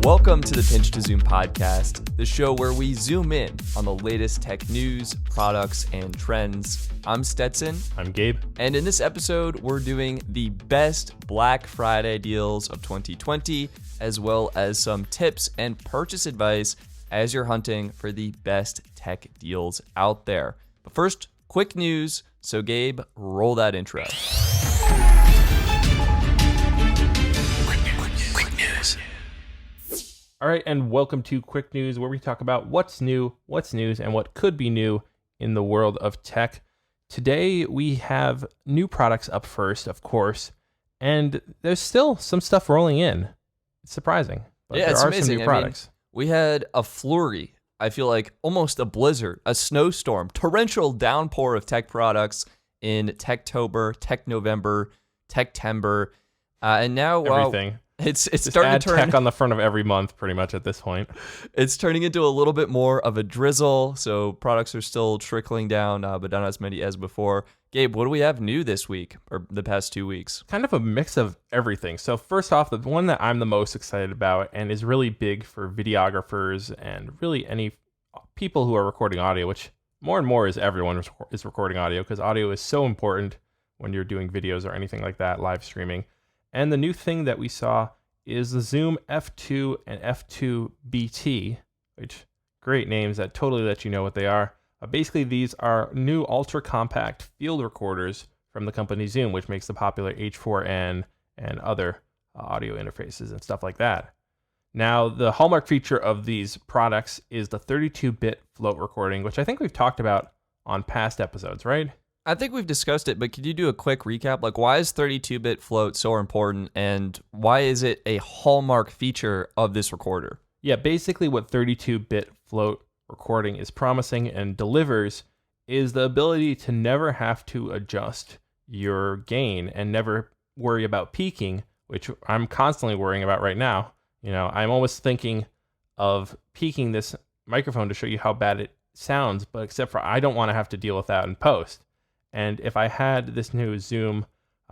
Welcome to the Pinch to Zoom podcast, the show where we zoom in on the latest tech news, products, and trends. I'm Stetson. I'm Gabe. And in this episode, we're doing the best Black Friday deals of 2020, as well as some tips and purchase advice as you're hunting for the best tech deals out there. But first, quick news. So Gabe, roll that intro. All right, and welcome to Quick News, where we talk about what's new, what's news, and what could be new in the world of tech. Today, we have new products up first, of course, and there's still some stuff rolling in. It's surprising, but Yeah, there it's are amazing. some new products. We had a flurry, I feel like almost a blizzard, a snowstorm, torrential downpour of tech products in Techtober, Technovember, Techtember, and now Everything. It's Just starting add to turn tech on the front of every month, pretty much at this point. It's turning into a little bit more of a drizzle, so products are still trickling down, but not as many as before. Gabe, what do we have new this week, or the past 2 weeks? Kind of a mix of everything. So first off, the one that I'm the most excited about and is really big for videographers and really any people who are recording audio, which more and more is everyone is recording audio, because audio is so important when you're doing videos or anything like that, live streaming. And the new thing that we saw is the Zoom F2 and F2 BT, which great names that totally let you know what they are. Basically, these are new ultra-compact field recorders from the company Zoom, which makes the popular H4n and other audio interfaces and stuff like that. Now, the hallmark feature of these products is the 32-bit float recording, which I think we've talked about on past episodes, right? I think we've discussed it, but could you do a quick recap? Like, why is 32-bit float so important, and why is it a hallmark feature of this recorder? Yeah, basically what 32-bit float recording is promising and delivers is the ability to never have to adjust your gain and never worry about peaking, which I'm constantly worrying about right now. You know, I'm always thinking of peaking this microphone to show you how bad it sounds, but except for I don't want to have to deal with that in post. And if I had this new Zoom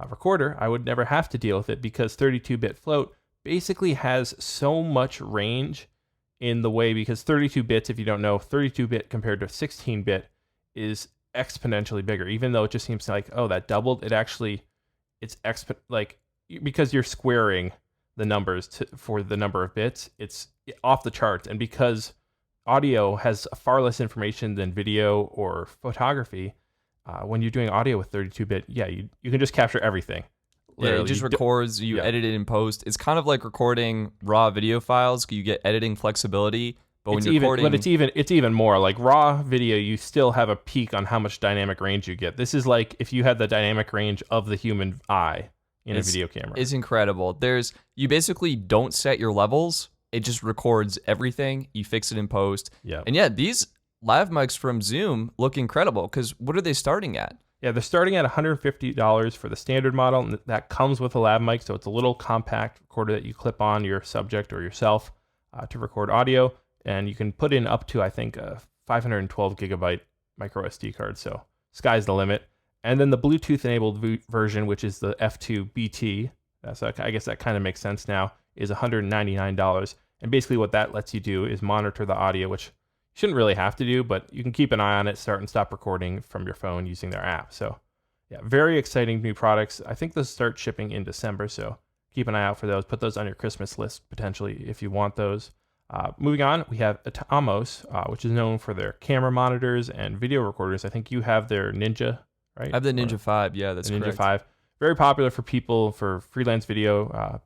recorder, I would never have to deal with it, because 32-bit float basically has so much range in the way, because 32 bits, if you don't know, 32-bit compared to 16-bit is exponentially bigger. Even though it just seems like, oh, that doubled, it's because you're squaring the numbers for the number of bits, it's off the charts. And because audio has far less information than video or photography, when you're doing audio with 32-bit, yeah, you can just capture everything. Literally. Yeah, it just records, you edit it in post. It's kind of like recording raw video files. You get editing flexibility, but when you're recording... But it's even more. Like raw video, you still have a peak on how much dynamic range you get. This is like if you had the dynamic range of the human eye in a video camera. It's incredible. You basically don't set your levels. It just records everything. You fix it in post. Yeah. And yeah, these lav mics from Zoom look incredible, because what are they starting at? Yeah, they're starting at $150 for the standard model, and that comes with a lav mic, so it's a little compact recorder that you clip on your subject or yourself to record audio, and you can put in up to, I think, a 512 gigabyte micro SD card, so sky's the limit. And then the Bluetooth-enabled version, which is the F2 BT, so I guess that kind of makes sense now, is $199, and basically what that lets you do is monitor the audio, which shouldn't really have to do, but you can keep an eye on it, start and stop recording from your phone using their app. So yeah, very exciting new products. I think they'll start shipping in December, so keep an eye out for those. Put those on your Christmas list potentially if you want those. Moving on, we have Atomos, which is known for their camera monitors and video recorders. I think you have their Ninja, right? I have the Ninja 5, yeah, that's correct. Ninja 5. Very popular for people, for freelance video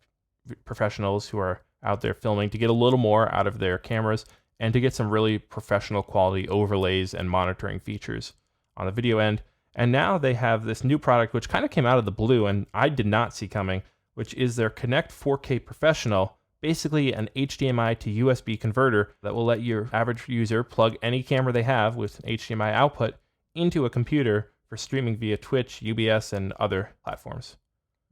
professionals who are out there filming, to get a little more out of their cameras and to get some really professional quality overlays and monitoring features on the video end. And now they have this new product, which kind of came out of the blue and I did not see coming, which is their Connect 4K Professional, basically an HDMI to USB converter that will let your average user plug any camera they have with an HDMI output into a computer for streaming via Twitch, UBS, and other platforms.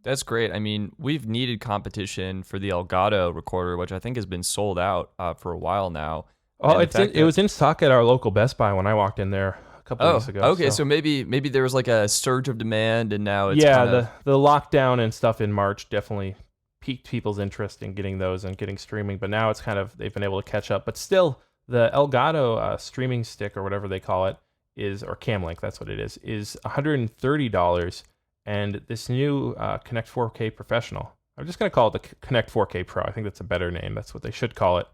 That's great. I mean, we've needed competition for the Elgato recorder, which I think has been sold out for a while now. Oh, it was in stock at our local Best Buy when I walked in there a couple weeks ago. Okay, so maybe there was like a surge of demand, and now it's the lockdown and stuff in March definitely piqued people's interest in getting those and getting streaming, but now it's kind of, they've been able to catch up. But still, the Elgato streaming stick or whatever they call it or Cam Link, that's what it is $130. And this new Connect 4K Professional, I'm just going to call it the Connect 4K Pro. I think that's a better name. That's what they should call it.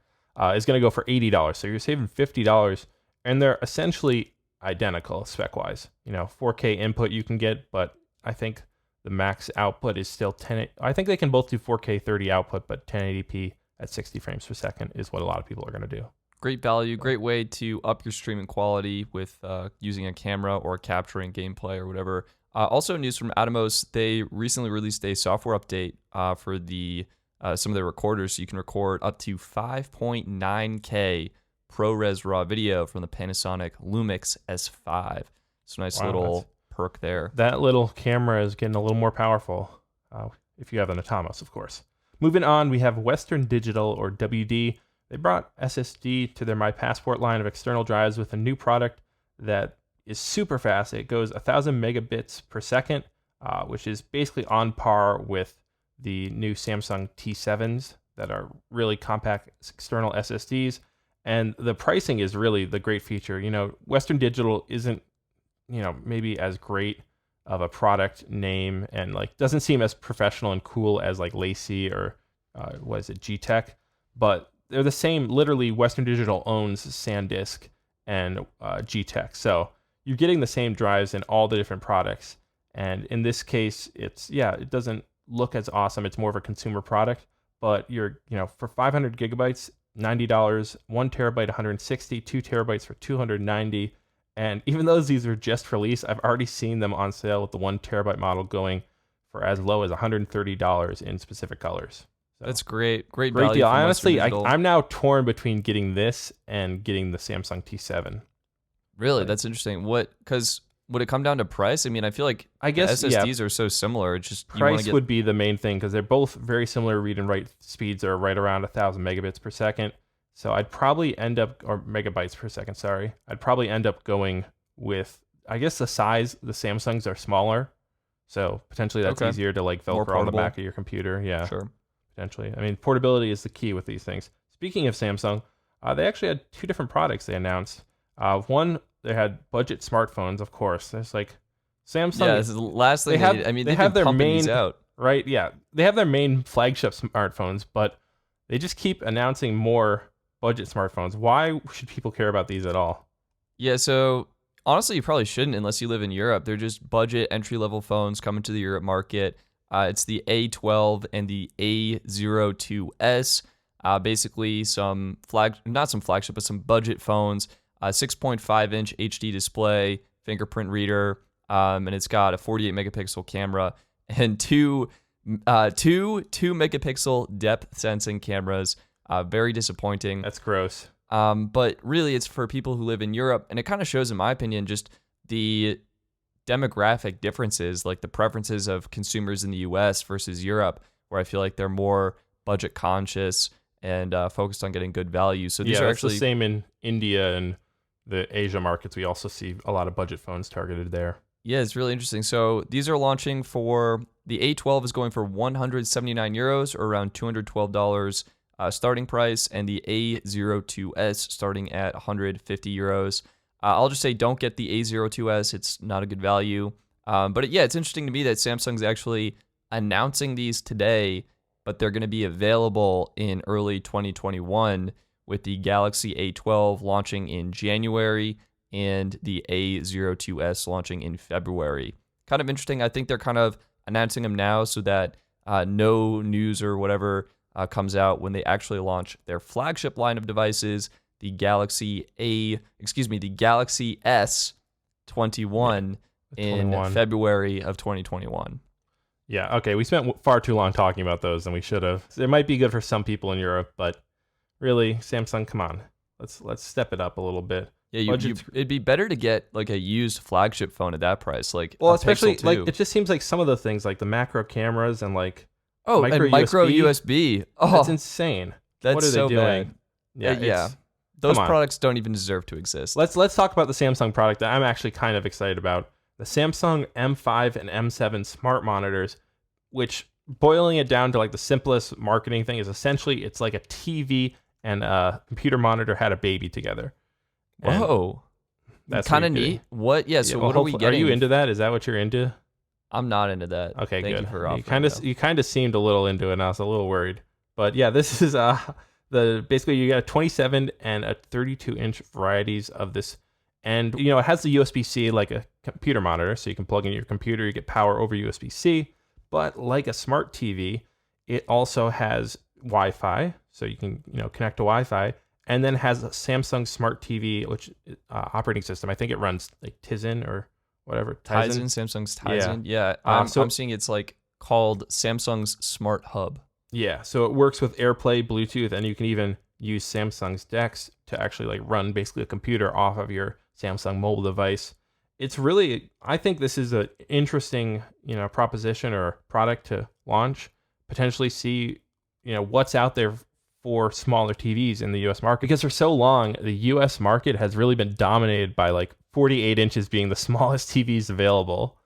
Is going to go for $80. So you're saving $50, and they're essentially identical spec-wise. 4K input you can get, but I think the max output is still 10. I think they can both do 4K 30 output, but 1080p at 60 frames per second is what a lot of people are going to do. Great value, great way to up your streaming quality with using a camera or capturing gameplay or whatever. Also, news from Atomos, they recently released a software update for some of their recorders, so you can record up to 5.9K ProRes RAW video from the Panasonic Lumix S5. It's a nice little perk there. That little camera is getting a little more powerful, if you have an Atomos, of course. Moving on, we have Western Digital, or WD. They brought SSD to their My Passport line of external drives with a new product that is super fast. It goes 1,000 megabits per second, which is basically on par with the new Samsung T7s that are really compact external SSDs. And the pricing is really the great feature. Western Digital isn't, maybe as great of a product name and doesn't seem as professional and cool as Lacey or G-Tech, but they're the same. Literally, Western Digital owns SanDisk and G-Tech. So you're getting the same drives in all the different products. And in this case, it doesn't look as awesome. It's more of a consumer product, but for 500 gigabytes, $90, 1 terabyte, $160, 2 terabytes for $290. And even though these are just released, I've already seen them on sale with the 1 terabyte model going for as low as $130 in specific colors. So, that's great. Great value deal. Honestly, I'm now torn between getting this and getting the Samsung T7. Really? That's interesting. Because would it come down to price? I mean, I feel like SSDs are so similar. It's just price would be the main thing because they're both very similar. Read and write speeds are right around 1,000 megabits per second. So I'd probably end up, or megabytes per second, sorry. I'd probably end up going with, I guess the size, the Samsungs are smaller. So potentially that's easier to Velcro on the back of your computer. Yeah, sure. Potentially. I mean, portability is the key with these things. Speaking of Samsung, they actually had 2 different products they announced. One, they had budget smartphones, of course. There's Samsung. Yeah, this is the last thing they have their main out. Right, yeah. They have their main flagship smartphones, but they just keep announcing more budget smartphones. Why should people care about these at all? Yeah, so honestly, you probably shouldn't unless you live in Europe. They're just budget entry-level phones coming to the Europe market. It's the A12 and the A02S. Basically, some budget phones. 6.5-inch HD display, fingerprint reader, and it's got a 48 megapixel camera and two megapixel depth sensing cameras. Very disappointing. That's gross. But really, it's for people who live in Europe, and it kind of shows, in my opinion, just the demographic differences, like the preferences of consumers in the US versus Europe, where I feel like they're more budget conscious and focused on getting good value. So these are actually the same in India and the Asia markets. We also see a lot of budget phones targeted there. Yeah, it's really interesting. So these are launching for, the A12 is going for 179 euros or around $212 starting price, and the A02S starting at 150 euros. I'll just say don't get the A02S. It's not a good value. But it's interesting to me that Samsung's actually announcing these today, but they're going to be available in early 2021 with the Galaxy A12 launching in January and the A02S launching in February. Kind of interesting. I think they're kind of announcing them now so that no news or whatever comes out when they actually launch their flagship line of devices, the Galaxy S21 in February of 2021. Yeah, okay. We spent far too long talking about those than we should have. It might be good for some people in Europe, but really, Samsung, come on. Let's step it up a little bit. Yeah, it'd be better to get a used flagship phone at that price. Especially it just seems like some of the things like the macro cameras and micro USB. Oh, that's insane. What are they doing? Bad. Those products don't even deserve to exist. Let's talk about the Samsung product that I'm actually kind of excited about. The Samsung M5 and M7 smart monitors, which boiling it down to like the simplest marketing thing is essentially it's like a TV and a computer monitor had a baby together. And Whoa. that's Kind what of you're neat. getting. What? Yeah, so Well, what are we hopefully- getting? Are you into that? Is that what you're into? I'm not into that. Okay, Thank good. you for offering. You kind of seemed a little into it, and I was a little worried. But yeah, this is the basically you got a 27 and a 32-inch varieties of this, and it has the USB-C like a computer monitor, so you can plug in your computer, you get power over USB-C. But like a smart TV, it also has Wi-Fi, so you can connect to Wi-Fi, and then has a Samsung Smart TV, which operating system. I think it runs like Tizen or whatever. Tizen, Samsung's Tizen. Yeah, I'm seeing it's like called Samsung's Smart Hub. Yeah, so it works with AirPlay, Bluetooth, and you can even use Samsung's DeX to actually like run basically a computer off of your Samsung mobile device. It's really, I think this is an interesting, proposition or product to launch. Potentially see, what's out there for smaller TVs in the U.S. market, because for so long the U.S. market has really been dominated by like 48 inches being the smallest TVs available.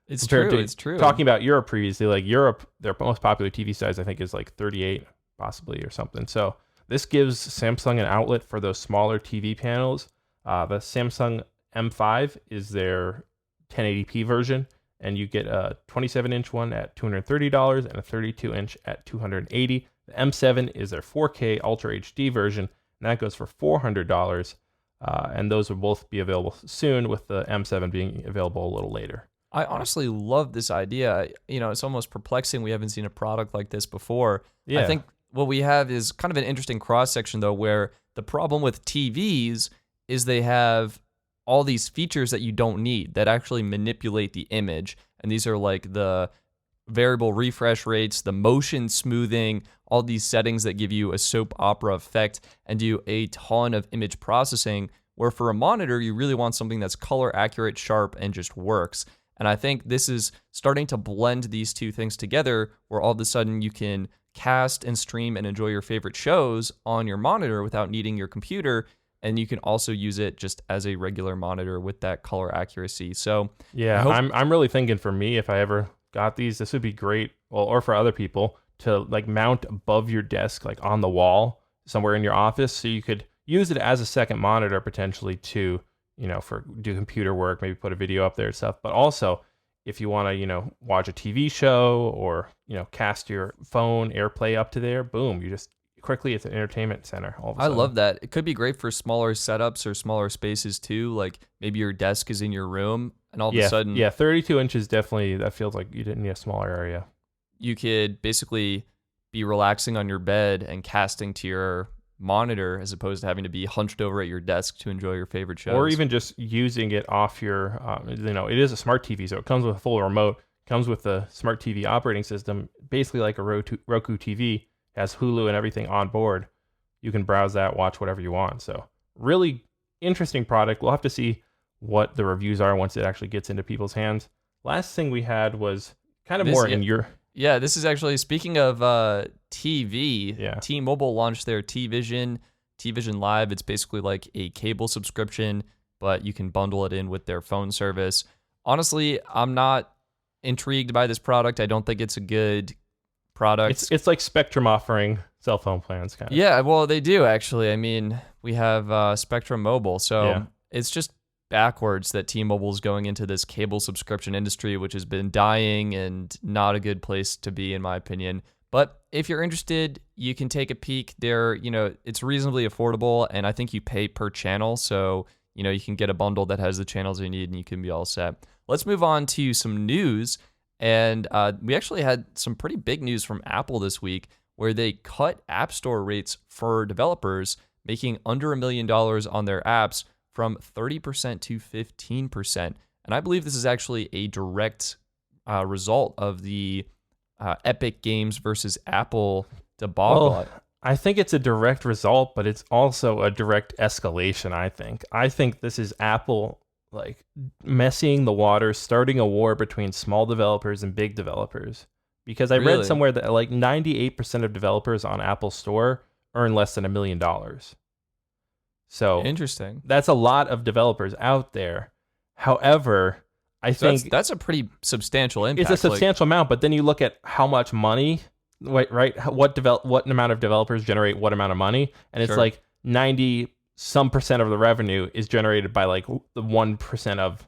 It's true. Talking about Europe previously, like Europe, their most popular TV size I think is like 38 possibly or something. So this gives Samsung an outlet for those smaller TV panels. The Samsung M5 is their 1080p version, and you get a 27-inch one at $230 and a 32-inch at $280. The M7 is their 4K Ultra HD version, and that goes for $400. And those will both be available soon, with the M7 being available a little later. I honestly love this idea. It's almost perplexing. We haven't seen a product like this before. Yeah. I think what we have is kind of an interesting cross section, though, where the problem with TVs is they have all these features that you don't need that actually manipulate the image. And these are like the variable refresh rates, the motion smoothing, all these settings that give you a soap opera effect and do a ton of image processing, where for a monitor, you really want something that's color accurate, sharp, and just works. And I think this is starting to blend these two things together, where all of a sudden you can cast and stream and enjoy your favorite shows on your monitor without needing your computer. And you can also use it just as a regular monitor with that color accuracy. So yeah, I'm really thinking for me, if I ever got these, this would be great. Well, or for other people to like mount above your desk, like on the wall somewhere in your office, so you could use it as a second monitor potentially to, for do computer work, maybe put a video up there and stuff. But also if you want to, watch a TV show or, cast your phone AirPlay up to there, boom, you just quickly it's an entertainment center all of a sudden. I love that. It could be great for smaller setups or smaller spaces too. Like maybe your desk is in your room and all of a sudden 32 inches definitely, that feels like you didn't need a smaller area. You could basically be relaxing on your bed and casting to your monitor as opposed to having to be hunched over at your desk to enjoy your favorite shows. Or even just using it off your it is a smart TV, so it comes with a full remote, comes with the smart TV operating system, basically like a Roku TV. Has Hulu and everything on board. You can browse that, watch whatever you want. So really interesting product. We'll have to see what the reviews are once it actually gets into people's hands. Last thing we had was kind of in your... Yeah, this is actually, speaking of TV, yeah. T-Mobile launched their TVision Live. It's basically like a cable subscription, but you can bundle it in with their phone service. Honestly, I'm not intrigued by this product. I don't think it's a good product. It's like Spectrum offering cell phone plans, kind of. Yeah, well, they do actually. I mean, we have Spectrum Mobile, so it's just backwards that T-Mobile is going into this cable subscription industry, which has been dying and not a good place to be, in my opinion. But if you're interested, you can take a peek. It's reasonably affordable, and I think you pay per channel, so you can get a bundle that has the channels you need, and you can be all set. Let's move on to some news. And we actually had some pretty big news from Apple this week, where they cut App Store rates for developers making under $1 million on their apps from 30% to 15%. And I believe this is actually a direct result of the Epic Games versus Apple debacle. Well, I think it's a direct result, but it's also a direct escalation, I think this is Apple like messing the waters, starting a war between small developers and big developers. Because I read somewhere that like 98% of developers on Apple Store earn less than $1 million. So interesting. That's a lot of developers out there. However, I So think that's a pretty substantial impact. it's a substantial amount, but then you look at how much money, right? What amount of developers generate what amount of money, and it's Sure. like 90% of the revenue is generated by like the 1% of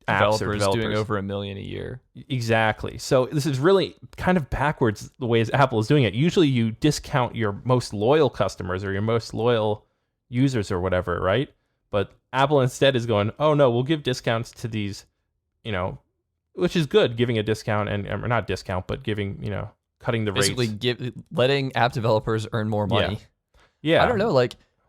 apps or developers developers doing over $1 million a year. Exactly. So this is really kind of backwards the way Apple is doing it. Usually you discount your most loyal customers or your most loyal users or whatever, right? But Apple instead is going, oh no, we'll give discounts to these, which is good, giving a discount or not discount, but giving, cutting the Basically, rates. letting app developers earn more money. Yeah. I don't know.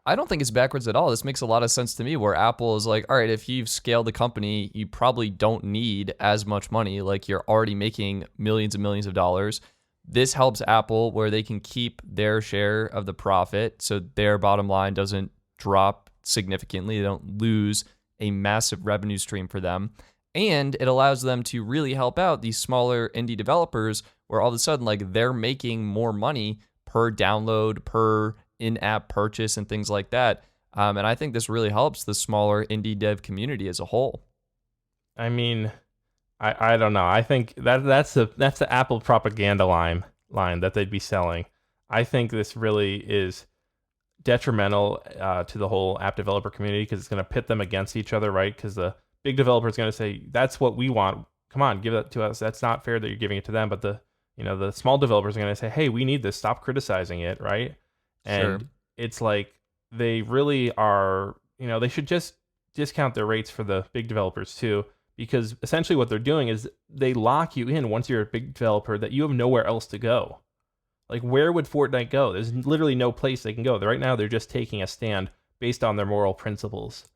I don't think it's backwards at all. This makes a lot of sense to me where Apple is like, all right, if you've scaled the company, you probably don't need as much money. Like you're already making millions and millions of dollars. This helps Apple where they can keep their share of the profit so their bottom line doesn't drop significantly. They don't lose a massive revenue stream for them. And it allows them to really help out these smaller indie developers where all of a sudden like they're making more money per download, per in-app purchase and things like that. And I think this really helps the smaller indie dev community as a whole. I mean, I don't know. I think that's the Apple propaganda line that they'd be selling. I think this really is detrimental to the whole app developer community because it's going to pit them against each other, right? Because the big developer is going to say, that's what we want. Come on, give that to us. That's not fair that you're giving it to them. But the small developers are going to say, hey, we need this. Stop criticizing it, right? And It's like they really are, they should just discount their rates for the big developers too, because essentially what they're doing is they lock you in once you're a big developer that you have nowhere else to go. Like, where would Fortnite go? There's literally no place they can go. Right now, they're just taking a stand based on their moral principles.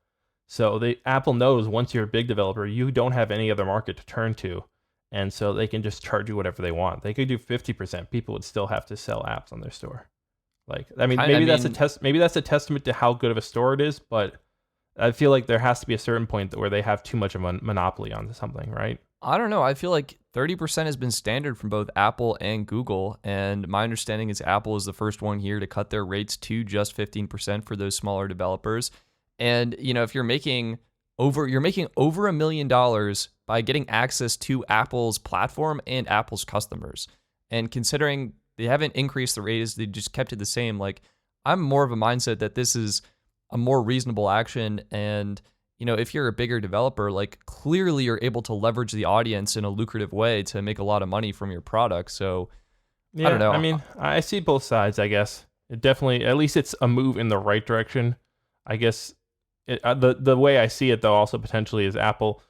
So Apple knows once you're a big developer, you don't have any other market to turn to. And so they can just charge you whatever they want. They could do 50%. People would still have to sell apps on their store. Like, I mean, maybe that's a testament to how good of a store it is, but I feel like there has to be a certain point where they have too much of a monopoly on something, right? I don't know. I feel like 30% has been standard from both Apple and Google, and my understanding is Apple is the first one here to cut their rates to just 15% for those smaller developers. And if you're making over $1 million by getting access to Apple's platform and Apple's customers, and considering they haven't increased the rates, they just kept it the same. Like, I'm more of a mindset that this is a more reasonable action. And, if you're a bigger developer, like clearly you're able to leverage the audience in a lucrative way to make a lot of money from your product. So yeah, I don't know. I mean, I see both sides, I guess. It definitely, at least it's a move in the right direction. I guess the way I see it, though, also potentially is Apple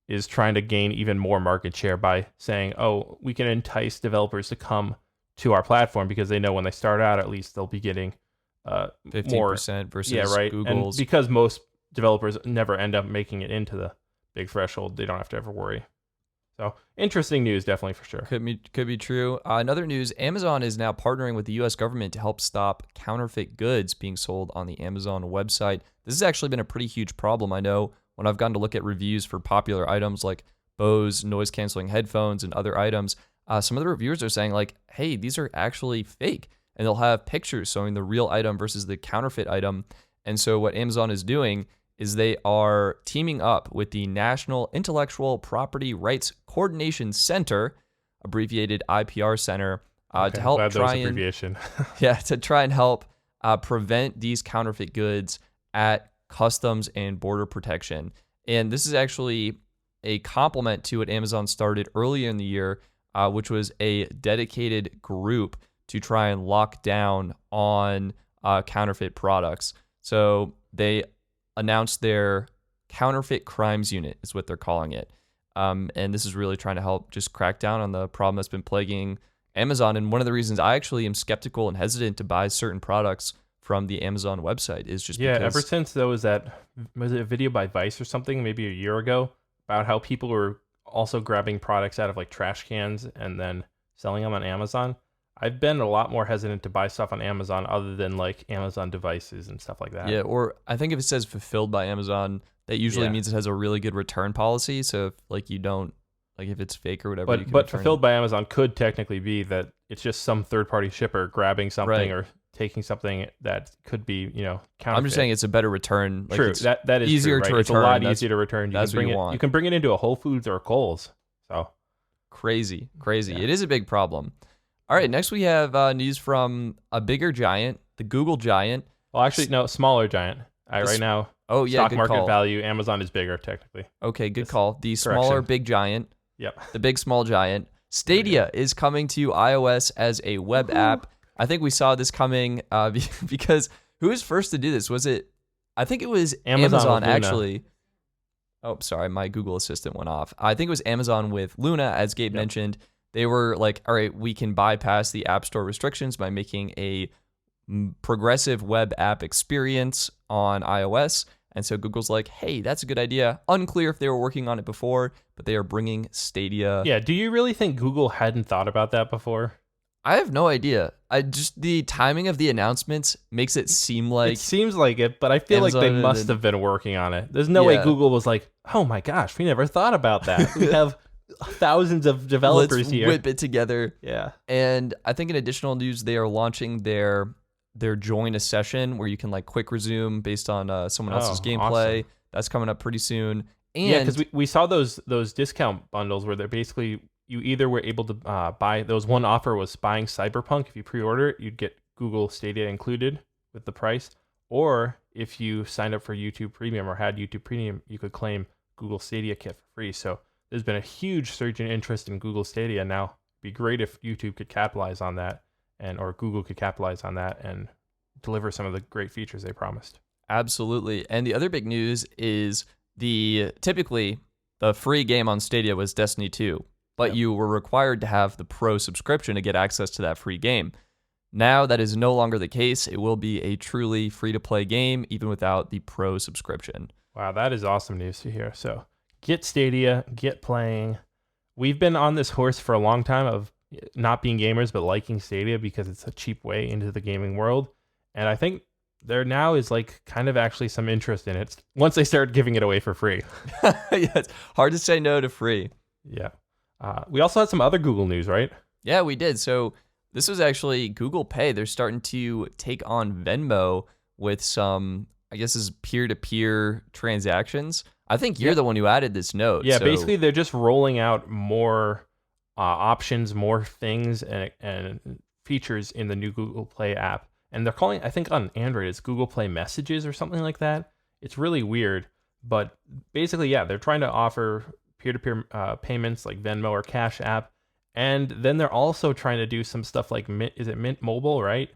is trying to gain even more market share by saying, oh, we can entice developers to come to our platform because they know when they start out, at least they'll be getting 15% versus Google's. And because most developers never end up making it into the big threshold, they don't have to ever worry. So interesting news, definitely, for sure. Could be true. Another news, Amazon is now partnering with the U.S. government to help stop counterfeit goods being sold on the Amazon website. This has actually been a pretty huge problem. I know when I've gone to look at reviews for popular items like Bose noise-canceling headphones and other items, some of the reviewers are saying like, hey, these are actually fake. And they'll have pictures showing the real item versus the counterfeit item. And so what Amazon is doing is they are teaming up with the National Intellectual Property Rights Coordination Center, abbreviated IPR Center, to help try and help prevent these counterfeit goods at customs and border protection. And this is actually a complement to what Amazon started earlier in the year, which was a dedicated group to try and lock down on counterfeit products. So they announced their counterfeit crimes unit is what they're calling it. And this is really trying to help just crack down on the problem that's been plaguing Amazon. And one of the reasons I actually am skeptical and hesitant to buy certain products from the Amazon website is just because... ever since there was it a video by Vice or something, maybe a year ago, about how people were also grabbing products out of like trash cans and then selling them on Amazon. I've been a lot more hesitant to buy stuff on Amazon other than like Amazon devices and stuff like that. Yeah, or I think if it says fulfilled by Amazon, that usually means it has a really good return policy. So if like you don't, like if it's fake or whatever, but fulfilled by Amazon could technically be that it's just some third-party shipper grabbing something or taking something that could be, counterfeit. I'm just saying it's a better return. Like True, it's that is easier true, to right? It's a return. lot easier to return. That's what you want. You can bring it into a Whole Foods or a Kohl's. So crazy. Yeah. It is a big problem. All right, next we have news from a bigger giant, the Google giant. Well, actually, no, smaller giant. Right now, Oh yeah, stock good market call. value, Amazon is bigger technically. Okay, good This call. The smaller correction. big giant, Yep. the big small giant. Stadia is coming to iOS as a web app. I think we saw this coming because who was first to do this? Was it? I think it was Amazon with Luna. actually. Oh, sorry, my Google Assistant went off. I think it was Amazon with Luna, as Gabe mentioned. They were like, all right, we can bypass the App Store restrictions by making a progressive web app experience on iOS. And so Google's like, hey, that's a good idea. Unclear if they were working on it before, but they are bringing Stadia. Yeah, do you really think Google hadn't thought about that before? I have no idea. The timing of the announcements makes it seem like It seems like it, but I feel Amazon like they must have been working on it. There's no way Google was like, oh my gosh, we never thought about that. We have thousands of developers let's here. whip it together. Yeah. And I think in additional news, they are launching their join a session where you can like quick resume based on someone else's gameplay. Awesome. That's coming up pretty soon. And Yeah, because we saw those discount bundles where they're basically, you either were able to buy, there was one offer was buying Cyberpunk. If you pre-order it, you'd get Google Stadia included with the price. Or if you signed up for YouTube Premium or had YouTube Premium, you could claim Google Stadia kit for free. So there's been a huge surge in interest in Google Stadia. Now, it'd be great if YouTube could capitalize on that or Google could capitalize on that and deliver some of the great features they promised. Absolutely. And the other big news is typically the free game on Stadia was Destiny 2, but you were required to have the Pro subscription to get access to that free game. Now that is no longer the case. It will be a truly free-to-play game, even without the Pro subscription. Wow, that is awesome news to hear. So get Stadia, get playing. We've been on this horse for a long time of not being gamers, but liking Stadia because it's a cheap way into the gaming world. And I think there now is like kind of actually some interest in it once they start giving it away for free. Yeah, it's hard to say no to free. Yeah. We also had some other Google news, right? Yeah, we did. So this was actually Google Pay. They're starting to take on Venmo with some, I guess, is peer-to-peer transactions. I think you're the one who added this note. Yeah, so basically they're just rolling out more options, more things and features in the new Google Play app. And they're calling, I think on Android, it's Google Play Messages or something like that. It's really weird. But basically, yeah, they're trying to offer peer-to-peer payments like Venmo or Cash App. And then they're also trying to do some stuff like Mint Mobile, right?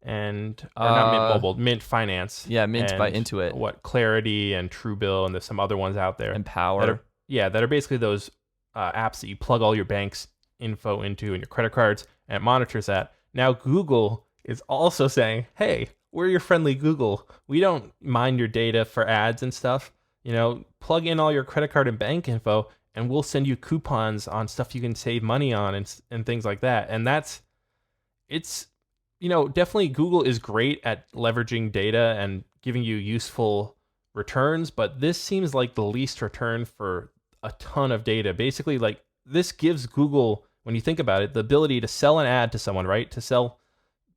And or not Mint Mobile, Mint Finance. Yeah, Mint by and Intuit. What Clarity and Truebill, and there's some other ones out there. And Power. That are basically those apps that you plug all your bank's info into and your credit cards, and it monitors that. Now Google is also saying, hey, we're your friendly Google. We don't mind your data for ads and stuff. Plug in all your credit card and bank info, and we'll send you coupons on stuff you can save money on and things like that. And it's definitely Google is great at leveraging data and giving you useful returns, but this seems like the least return for a ton of data. Basically, like this gives Google, when you think about it, the ability to sell an ad to someone, right? To sell,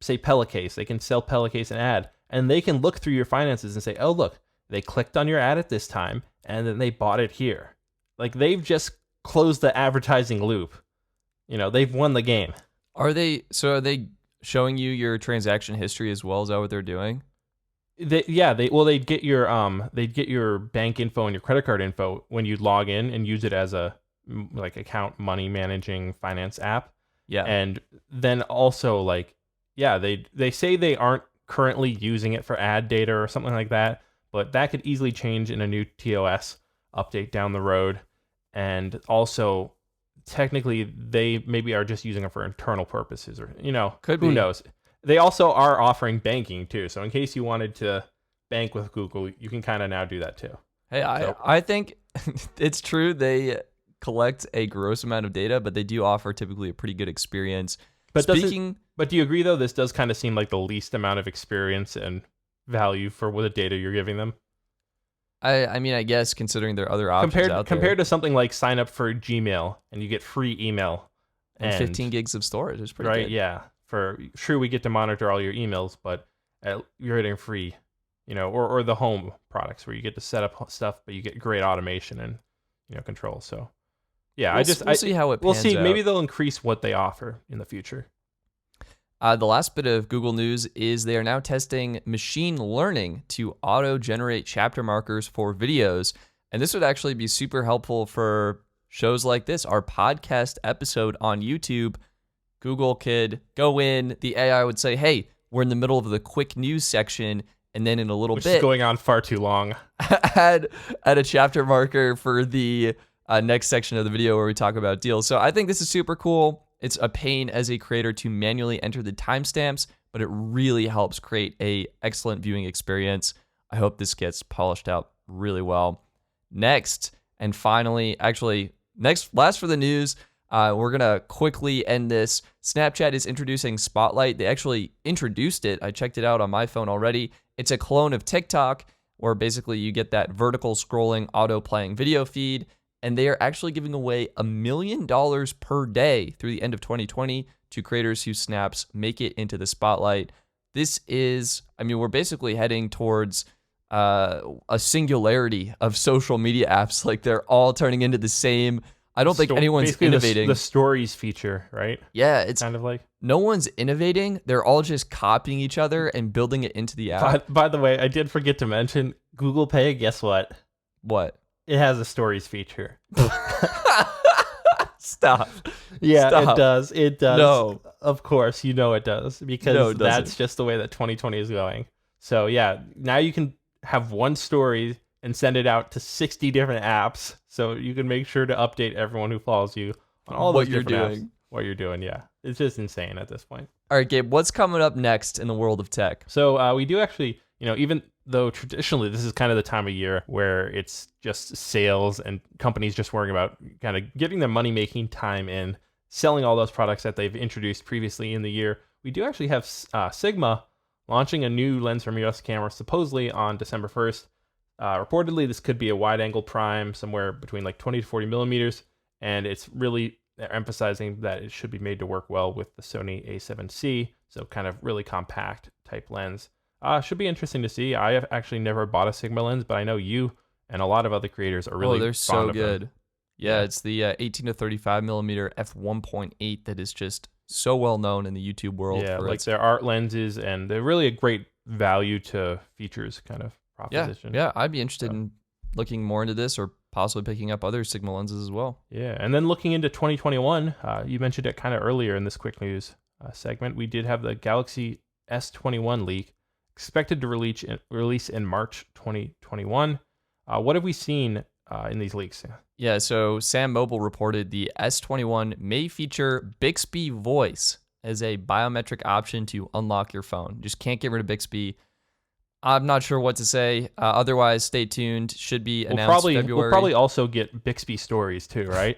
say, Pellicase. They can sell Pellicase an ad, and they can look through your finances and say, oh, look, they clicked on your ad at this time, and then they bought it here. Like they've just closed the advertising loop. They've won the game. Are they showing you your transaction history as well? Is that what they're doing? They'd get your bank info and your credit card info when you log in and use it as a like account money managing finance app. Yeah. And then also they say they aren't currently using it for ad data or something like that, but that could easily change in a new TOS update down the road. And also technically they maybe are just using it for internal purposes or, Could who be. knows? They also are offering banking too. So in case you wanted to bank with Google, you can kind of now do that too. Hey, I think it's true. They collect a gross amount of data, but they do offer typically a pretty good experience. But do you agree though? This does kind of seem like the least amount of experience and value for the data you're giving them. I mean, I guess considering there are other options out there. Compared to something like sign up for Gmail and you get free email and 15 gigs of storage is pretty right, good. Yeah. sure, we get to monitor all your emails, but you're getting free, or the home products where you get to set up stuff, but you get great automation and, control. So yeah, we'll see how it we'll pans see. out. Maybe they'll increase what they offer in the future. The last bit of Google news is they are now testing machine learning to auto-generate chapter markers for videos. And this would actually be super helpful for shows like this, our podcast episode on YouTube. Google could go in, the AI would say, hey, we're in the middle of the quick news section, and then in a little Which bit... is going on far too long. add a chapter marker for the next section of the video where we talk about deals. So I think this is super cool. It's a pain as a creator to manually enter the timestamps, but it really helps create a excellent viewing experience. I hope this gets polished out really well. Next, and finally, last for the news, we're going to quickly end this. Snapchat is introducing Spotlight. They actually introduced it. I checked it out on my phone already. It's a clone of TikTok, where basically you get that vertical scrolling auto-playing video feed. And they are actually giving away $1 million per day through the end of 2020 to creators whose snaps make it into the spotlight. This is, we're basically heading towards a singularity of social media apps. Like they're all turning into the same. I don't think anyone's innovating. The stories feature, right? Yeah, it's kind of like no one's innovating. They're all just copying each other and building it into the app. By the way, I did forget to mention Google Pay. Guess what? What? It has a stories feature. Stop. Yeah, Stop. It does. It does. No. Of course, it does. Because that's just the way that 2020 is going. So yeah, now you can have one story and send it out to 60 different apps. So you can make sure to update everyone who follows you on all those different apps. What you're doing, yeah. It's just insane at this point. All right, Gabe, what's coming up next in the world of tech? So we do actually, even though traditionally this is kind of the time of year where it's just sales and companies just worrying about kind of getting their money-making time in, selling all those products that they've introduced previously in the year, we do actually have Sigma launching a new lens for mirrorless camera supposedly on December 1st. Reportedly, this could be a wide-angle prime somewhere between like 20 to 40 millimeters, and it's really emphasizing that it should be made to work well with the Sony A7C, so kind of really compact type lens. Should be interesting to see. I have actually never bought a Sigma lens, but I know you and a lot of other creators are really they're fond so of good. them. Yeah, it's the 18 to 35 millimeter f1.8 that is just so well known in the YouTube world. Yeah, like their art lenses, and they're really a great value to features kind of proposition. Yeah, I'd be interested in looking more into this or possibly picking up other Sigma lenses as well. Yeah, and then looking into 2021, you mentioned it kind of earlier in this quick news segment. We did have the Galaxy S21 leak, expected to release in March 2021. What have we seen in these leaks? Yeah, so Sam Mobile reported the S21 may feature Bixby Voice as a biometric option to unlock your phone. Just can't get rid of Bixby. I'm not sure what to say. Otherwise, stay tuned. Should be announced February. We'll probably also get Bixby stories too, right?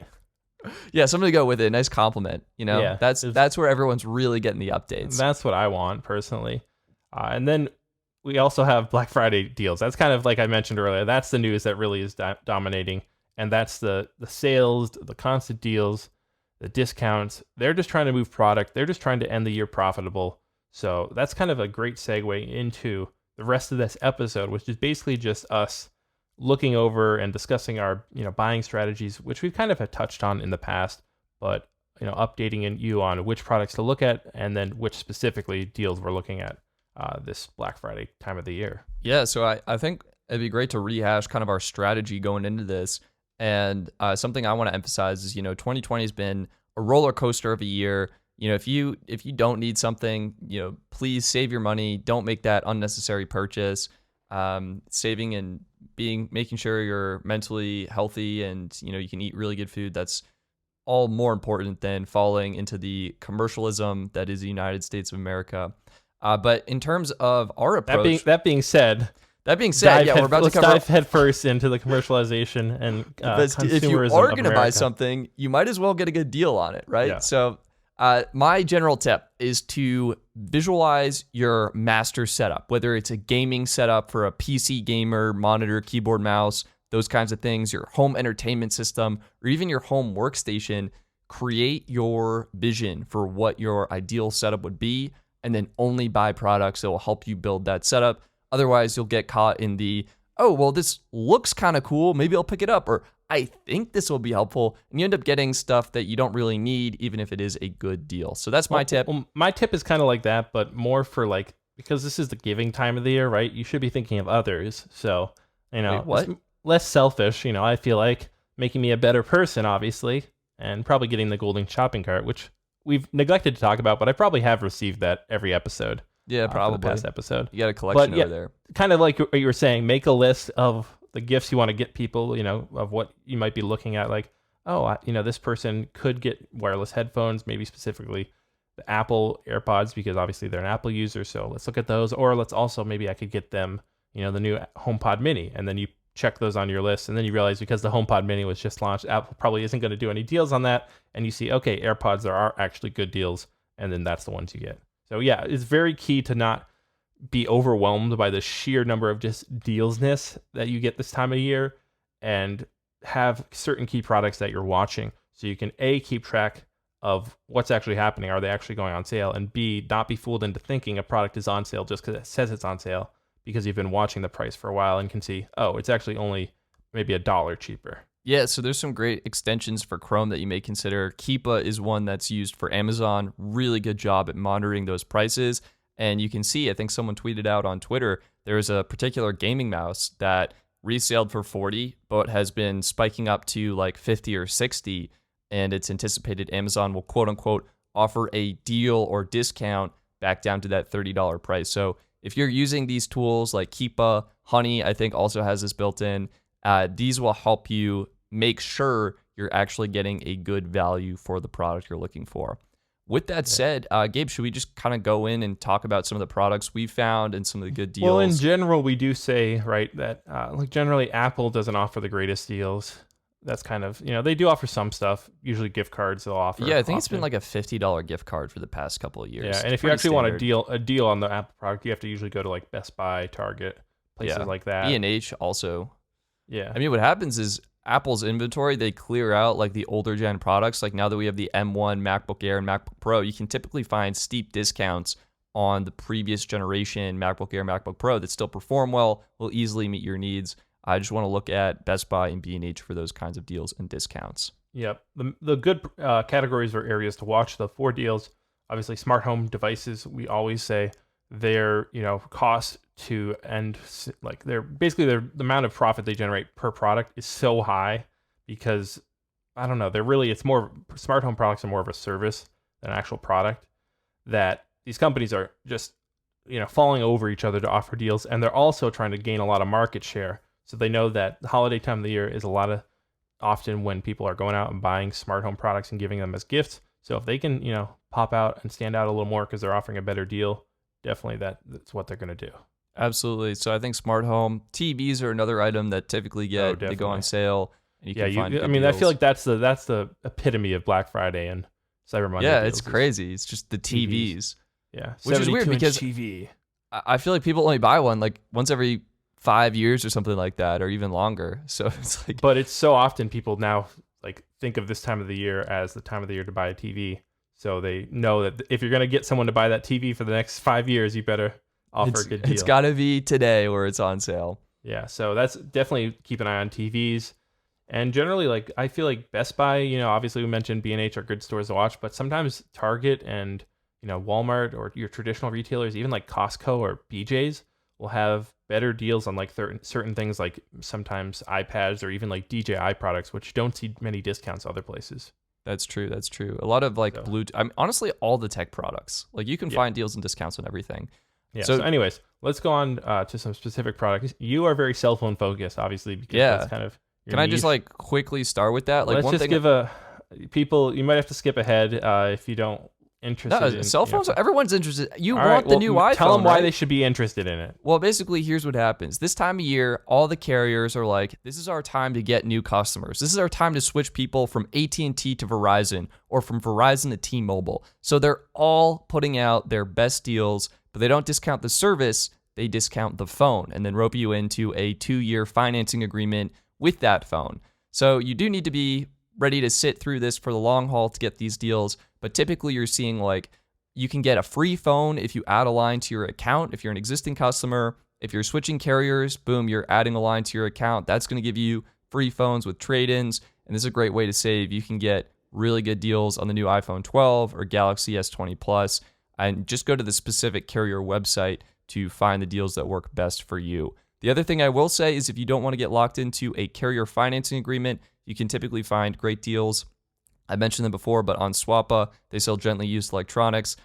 Yeah, something to go with it. Nice compliment. Yeah, that's where everyone's really getting the updates. That's what I want personally. And then we also have Black Friday deals. That's kind of like I mentioned earlier. That's the news that really is dominating. And that's the sales, the constant deals, the discounts. They're just trying to move product. They're just trying to end the year profitable. So that's kind of a great segue into the rest of this episode, which is basically just us looking over and discussing our buying strategies, which we've kind of had touched on in the past, but updating you on which products to look at and then which specifically deals we're looking at this Black Friday time of the year. Yeah, so I think it'd be great to rehash kind of our strategy going into this. And something I want to emphasize is, 2020 has been a roller coaster of a year. If you don't need something, please save your money. Don't make that unnecessary purchase. Saving and making sure you're mentally healthy and, you can eat really good food. That's all more important than falling into the commercialism that is the United States of America. But in terms of our approach, that being said, we're about to cover. Let's dive head first into the commercialization and consumerism. If you are going to buy something, you might as well get a good deal on it, right? Yeah. So, my general tip is to visualize your master setup, whether it's a gaming setup for a PC gamer, monitor, keyboard, mouse, those kinds of things, your home entertainment system, or even your home workstation. create your vision for what your ideal setup would be, and then only buy products that will help you build that setup. Otherwise, you'll get caught in the, oh, well, this looks kind of cool, maybe I'll pick it up, or I think this will be helpful, and you end up getting stuff that you don't really need, even if it is a good deal. So that's my tip. Well, my tip is kind of like that, but more for like, because this is the giving time of the year, right? You should be thinking of others. So, Wait, what? It's less selfish, I feel like, making me a better person, obviously, and probably getting the golden shopping cart, which we've neglected to talk about, but I probably have received that every episode. Yeah, probably. For the past episode. You got a collection over there. Kind of like what you were saying, make a list of the gifts you want to get people, of what you might be looking at. Like, this person could get wireless headphones, maybe specifically the Apple AirPods, because obviously they're an Apple user. So let's look at those. Or let's also, maybe I could get them, the new HomePod Mini. And then you check those on your list. And then you realize because the HomePod Mini was just launched, Apple probably isn't going to do any deals on that. And you see, okay, AirPods, there are actually good deals. And then that's the ones you get. So yeah, it's very key to not be overwhelmed by the sheer number of just dealsness that you get this time of year, and have certain key products that you're watching so you can A, keep track of what's actually happening. Are they actually going on sale? And B, not be fooled into thinking a product is on sale just because it says it's on sale, because you've been watching the price for a while and can see, oh, it's actually only maybe $1 cheaper. Yeah, so there's some great extensions for Chrome that you may consider. Keepa is one that's used for Amazon. Really good job at monitoring those prices. And you can see, I think someone tweeted out on Twitter, there's a particular gaming mouse that reselled for 40, but has been spiking up to like 50 or 60. And it's anticipated Amazon will quote unquote offer a deal or discount back down to that $30 price. So if you're using these tools like Keepa, Honey, I think also has this built in. These will help you make sure you're actually getting a good value for the product you're looking for. With that said, Gabe, should we just kind of go in and talk about some of the products we found and some of the good deals? Well, in general, we do say, right, that generally Apple doesn't offer the greatest deals. That's kind of, they do offer some stuff, usually gift cards they'll offer. Yeah, I think it's been like a $50 gift card for the past couple of years. Yeah, and if you actually want a deal on the Apple product, you have to usually go to like Best Buy, Target, places like that. B&H also. Yeah. I mean, what happens is Apple's inventory, they clear out like the older gen products. Like now that we have the M1, MacBook Air, and MacBook Pro, you can typically find steep discounts on the previous generation MacBook Air, MacBook Pro that still perform well, will easily meet your needs. I just want to look at Best Buy and B&H for those kinds of deals and discounts. Yep. The good categories or areas to watch, the 4 deals, obviously smart home devices, we always say their, cost to end, like the amount of profit they generate per product is so high because, I don't know, it's more, smart home products are more of a service than an actual product, that these companies are just, falling over each other to offer deals. And they're also trying to gain a lot of market share. So they know that the holiday time of the year is often when people are going out and buying smart home products and giving them as gifts. So if they can, pop out and stand out a little more because they're offering a better deal, definitely that's what they're going to do. Absolutely. So I think smart home TVs are another item that typically they go on sale. And you can find good deals. I feel like that's the epitome of Black Friday and Cyber Monday. Yeah, it's crazy. It's just the TVs. Yeah, which is weird because TV. I feel like people only buy one like once every 5 years or something like that, or even longer. So it's like, but it's so often people now like think of this time of the year as the time of the year to buy a TV. So they know that if you're going to get someone to buy that TV for the next 5 years, you better offer a good deal. It's got to be today where it's on sale. Yeah, so that's definitely keep an eye on TVs. And generally, like I feel like Best Buy, obviously we mentioned B&H are good stores to watch, but sometimes Target and Walmart or your traditional retailers, even like Costco or BJ's, will have better deals on like certain things, like sometimes iPads or even like DJI products, which you don't see many discounts other places. That's true. A lot of like Bluetooth. Honestly, all the tech products, like you can find deals and discounts on everything. Yeah. So anyways, let's go on to some specific products. You are very cell phone focused, obviously, because that's kind of your Can I just like quickly start with that? Like let's just give people. You might have to skip ahead if you don't. Interested in cell phones. Everyone's interested. You want the new iPhone? Tell them why they should be interested in it. Well, basically, here's what happens. This time of year, all the carriers are like, "This is our time to get new customers. This is our time to switch people from AT&T to Verizon or from Verizon to T-Mobile." So they're all putting out their best deals, but they don't discount the service. They discount the phone and then rope you into a 2-year financing agreement with that phone. So you do need to be ready to sit through this for the long haul to get these deals. But typically you're seeing like you can get a free phone if you add a line to your account. If you're an existing customer, if you're switching carriers, boom, you're adding a line to your account. That's going to give you free phones with trade-ins. And this is a great way to save. You can get really good deals on the new iPhone 12 or Galaxy S20 Plus. And just go to the specific carrier website to find the deals that work best for you. The other thing I will say is if you don't want to get locked into a carrier financing agreement, you can typically find great deals. I mentioned them before, but on Swappa, they sell gently used electronics.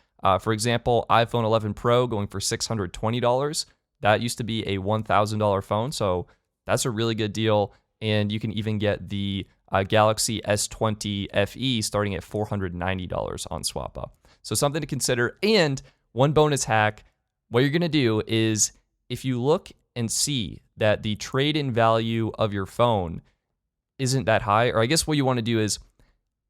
For example, iPhone 11 Pro going for $620. That used to be a $1,000 phone, so that's a really good deal. And you can even get the Galaxy S20 FE starting at $490 on Swappa. So something to consider. And one bonus hack, what you're going to do is if you look and see that the trade-in value of your phone isn't that high, or I guess what you want to do is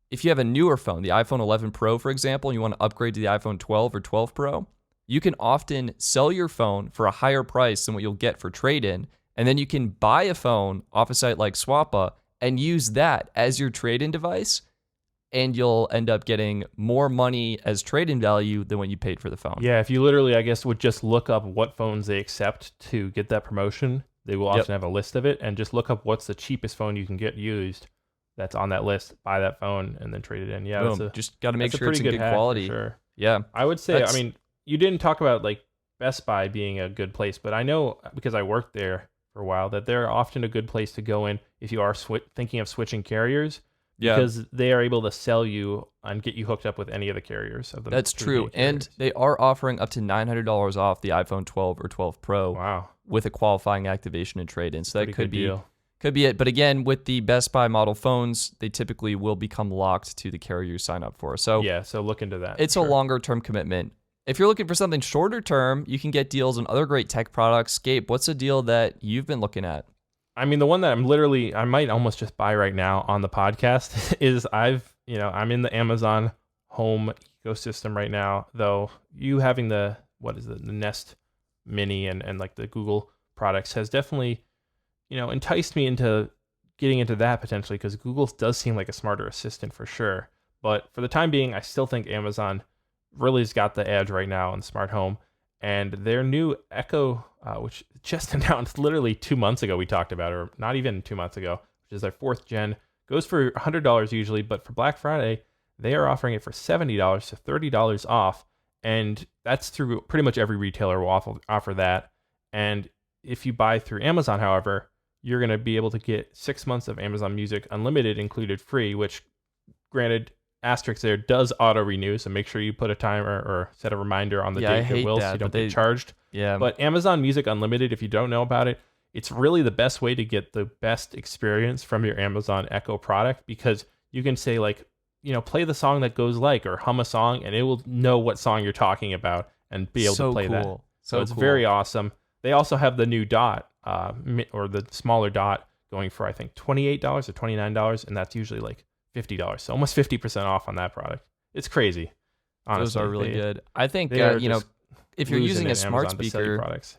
if you have a newer phone, the iPhone 11 Pro, for example, and you want to upgrade to the iPhone 12 or 12 Pro, you can often sell your phone for a higher price than what you'll get for trade-in, and then you can buy a phone off a site like Swappa and use that as your trade-in device, and you'll end up getting more money as trade-in value than what you paid for the phone. Yeah, if you literally, I guess, would just look up what phones they accept to get that promotion, they will often have a list of it, and just look up what's the cheapest phone you can get used that's on that list, buy that phone, and then trade it in. Yeah, boom. Just got to make sure it's in good quality. Sure. Yeah. I would say, I mean, you didn't talk about like Best Buy being a good place, but I know because I worked there for a while that they're often a good place to go in if you are thinking of switching carriers. Yeah. Because they are able to sell you and get you hooked up with any of the carriers of them. That's true. And they are offering up to $900 off the iPhone 12 or 12 Pro. Wow. With a qualifying activation and trade-in. So that could be it. But again, with the Best Buy model phones, they typically will become locked to the carrier you sign up for. So yeah, so look into that. It's a longer term commitment. If you're looking for something shorter term, you can get deals on other great tech products. Gabe, what's a deal that you've been looking at? I mean, the one that I might almost just buy right now on the podcast is I'm in the Amazon home ecosystem right now, though you having the Nest Mini and like the Google products has definitely, enticed me into getting into that potentially because Google does seem like a smarter assistant for sure. But for the time being, I still think Amazon really has got the edge right now in smart home. And their new Echo, which just announced literally 2 months ago, we talked about, or not even 2 months ago, which is their 4th gen, goes for $100 usually, but for Black Friday, they are offering it for $70 to $30 off. And that's through pretty much every retailer will offer that. And if you buy through Amazon, however, you're going to be able to get 6 months of Amazon Music Unlimited included free, which granted, asterisk there, does auto renew, so make sure you put a timer or set a reminder on the date it will so you don't get charged. Yeah. But Amazon Music Unlimited, if you don't know about it, it's really the best way to get the best experience from your Amazon Echo product because you can say like, play the song that goes like, or hum a song, and it will know what song you're talking about and be able to play that. So it's very awesome. They also have the new Dot, or the smaller Dot, going for I think $28 or $29, and that's usually like $50, so almost 50% off on that product. It's crazy. Honestly, those are really good. I think if you're using a smart speaker, products,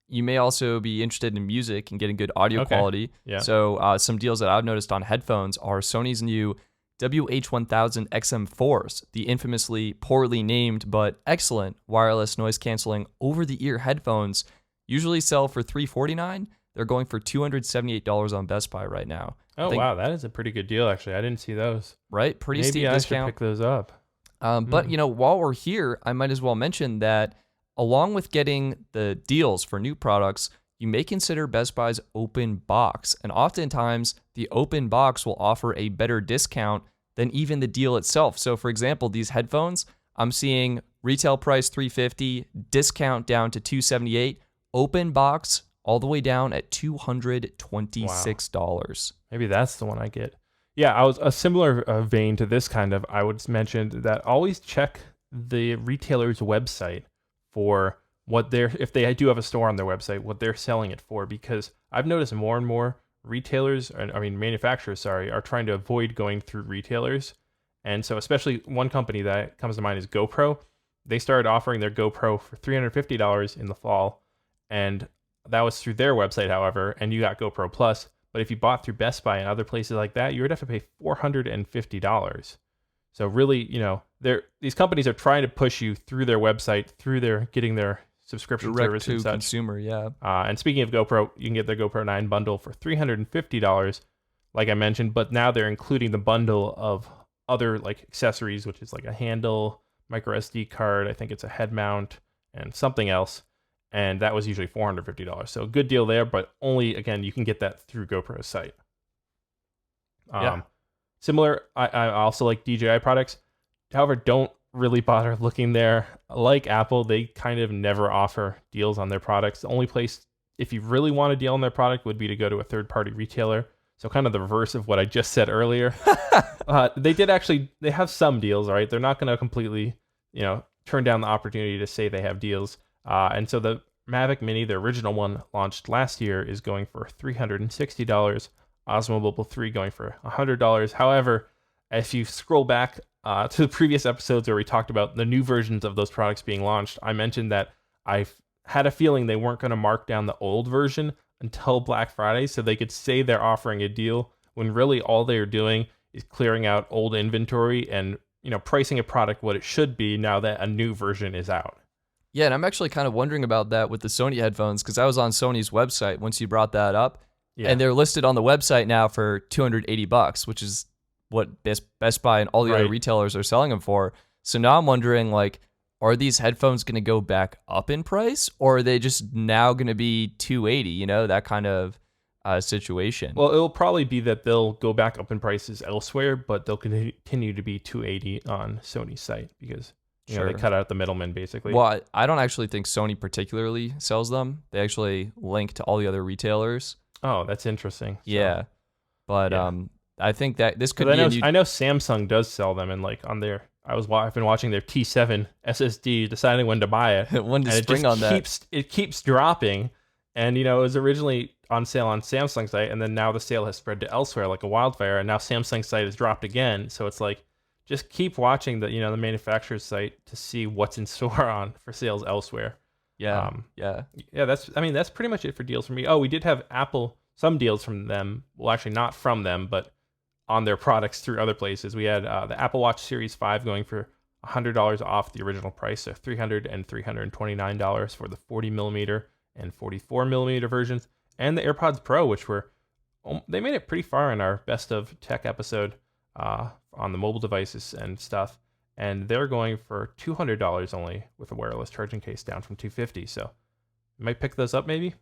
you may also be interested in music and getting good audio quality. Yeah. So some deals that I've noticed on headphones are Sony's new WH-1000 XM4s, the infamously poorly named but excellent wireless noise canceling over-the-ear headphones. Usually sell for $349. They're going for $278 on Best Buy right now. Oh, wow. That is a pretty good deal, actually. I didn't see those. Right? Pretty steep discount. discount. Maybe I should pick those up. But, while we're here, I might as well mention that along with getting the deals for new products, you may consider Best Buy's open box. And oftentimes, the open box will offer a better discount than even the deal itself. So, for example, these headphones, I'm seeing retail price $350, discount down to $278, open box all the way down at $226. Wow. Maybe that's the one I get. Yeah, I was a similar vein to this kind of. I would mention that always check the retailer's website for what if they do have a store on their website, what they're selling it for, because I've noticed more and more manufacturers, are trying to avoid going through retailers. And so especially one company that comes to mind is GoPro. They started offering their GoPro for $350 in the fall, and that was through their website, however, and you got GoPro Plus, But if you bought through Best Buy and other places like that, you would have to pay $450. So really, these companies are trying to push you through their website, through their getting their subscription Direct service to and such. consumer, yeah. And speaking of GoPro, you can get their GoPro 9 bundle for $350, like I mentioned. But now they're including the bundle of other like accessories, which is like a handle, micro SD card. I think it's a head mount and something else. And that was usually $450. So a good deal there, but only, again, you can get that through GoPro's site. Similar, I also like DJI products. However, don't really bother looking there. Like Apple, they kind of never offer deals on their products. The only place, if you really want a deal on their product, would be to go to a third-party retailer. So kind of the reverse of what I just said earlier. They have some deals, right? They're not going to completely, turn down the opportunity to say they have deals. And so the Mavic Mini, the original one launched last year, is going for $360. Osmo Mobile 3 going for $100. However, if you scroll back to the previous episodes where we talked about the new versions of those products being launched, I mentioned that I had a feeling they weren't going to mark down the old version until Black Friday, so they could say they're offering a deal when really all they're doing is clearing out old inventory and pricing a product what it should be now that a new version is out. Yeah, and I'm actually kind of wondering about that with the Sony headphones, because I was on Sony's website once you brought that up, and they're listed on the website now for $280, which is what Best Buy and all the other retailers are selling them for. So now I'm wondering, like, are these headphones going to go back up in price, or are they just now going to be $280? That kind of situation. Well, it'll probably be that they'll go back up in prices elsewhere, but they'll continue to be $280 on Sony's site because they cut out the middleman basically. Well, I don't actually think Sony particularly sells them. They actually link to all the other retailers. Oh, that's interesting. So, yeah, but I think that this could be. I know Samsung does sell them, and like on their, I've been watching their T7 SSD, deciding when to buy it. When to spring on that. It keeps dropping, and it was originally on sale on Samsung's site, and then now the sale has spread to elsewhere like a wildfire, and now Samsung's site has dropped again. So it's like, just keep watching the the manufacturer's site to see what's in store for sales elsewhere. Yeah, That's pretty much it for deals for me. Oh, we did have some deals from them. Well, actually not from them, but on their products through other places. We had the Apple Watch Series 5 going for $100 off the original price, so $300 and $329 for the 40 millimeter and 44 millimeter versions, and the AirPods Pro, which they made it pretty far in our best of tech episode on the mobile devices and stuff. And they're going for $200 only with a wireless charging case, down from $250. So you might pick those up maybe?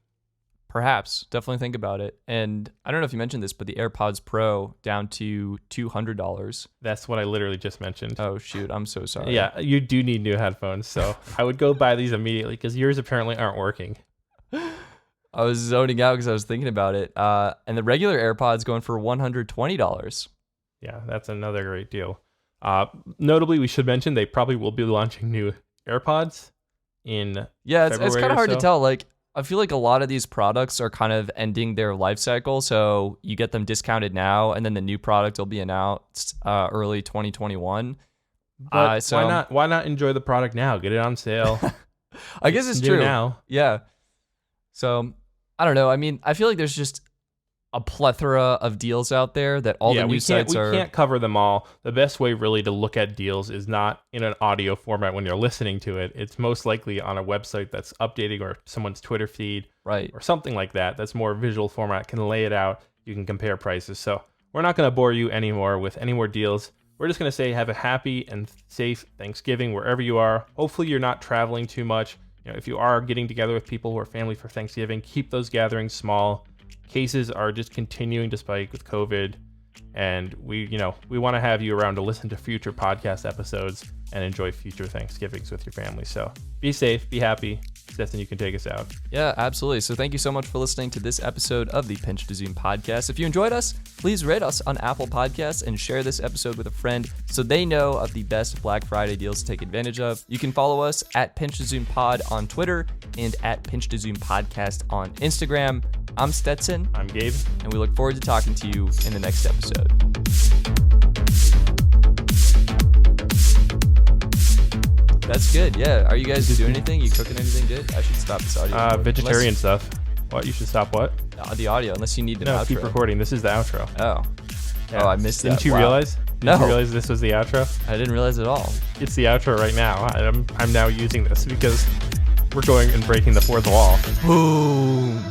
Perhaps. Definitely think about it. And I don't know if you mentioned this, but the AirPods Pro down to $200. That's what I literally just mentioned. Oh, shoot. I'm so sorry. Yeah, you do need new headphones. So I would go buy these immediately because yours apparently aren't working. I was zoning out because I was thinking about it. And the regular AirPods going for $120. Yeah, that's another great deal. Notably, we should mention they probably will be launching new AirPods in it's kind of hard to tell. Like, I feel like a lot of these products are kind of ending their life cycle, so you get them discounted now, and then the new product will be announced early 2021. But why not enjoy the product now? Get it on sale. I guess it's true now. Yeah. So I don't know. I mean, I feel like there's just a plethora of deals out there that all the news sites are. We can't cover them all. The best way really to look at deals is not in an audio format when you're listening to it. It's most likely on a website that's updating or someone's Twitter feed, right, or something like that. That's more visual format, can lay it out. You can compare prices. So we're not going to bore you anymore with any more deals. We're just going to say have a happy and safe Thanksgiving wherever you are. Hopefully you're not traveling too much. If you are getting together with people who are family for Thanksgiving, keep those gatherings small. Cases are just continuing to spike with COVID, and we want to have you around to listen to future podcast episodes and enjoy future Thanksgivings with your family. So be safe, be happy. Stetson, you can take us out. Yeah, absolutely. So thank you so much for listening to this episode of the Pinch to Zoom podcast. If you enjoyed us, please rate us on Apple Podcasts and share this episode with a friend so they know of the best Black Friday deals to take advantage of. You can follow us at Pinch to Zoom Pod on Twitter and at Pinch to Zoom Podcast on Instagram. I'm Stetson. I'm Gabe. And we look forward to talking to you in the next episode. That's good. Yeah. Are you guys doing anything? You cooking anything good? I should stop this audio. Vegetarian stuff. What? You should stop what? the audio unless you need an No, outro. keep recording. This is the outro. Oh. Yeah. Oh, I missed that. Didn't you Wow. realize? No. Didn't you realize this was the outro? I didn't realize at all. It's the outro right now. I'm now using this because we're going and breaking the fourth wall. Boom.